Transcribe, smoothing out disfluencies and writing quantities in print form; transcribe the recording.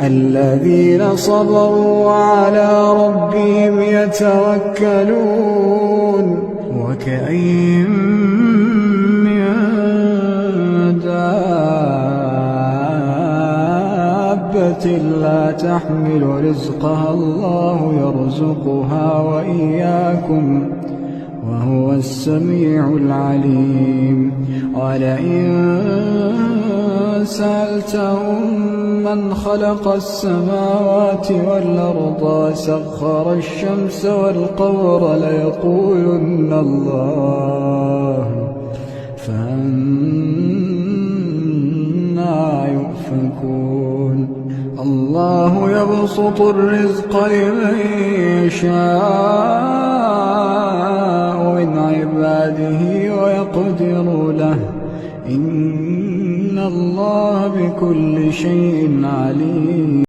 الذين صبروا وعلى ربهم يتوكلون وكأين من دابة لا تحمل رزقها الله يرزقها وإياكم وهو السميع العليم ولئن سألتهم من خلق السماوات والأرض سخر الشمس والقمر ليقولن الله فأنى يؤفكون الله يبسط الرزق لمن يشاء من عباده ويقدر له إن الله بكل شيء عليم.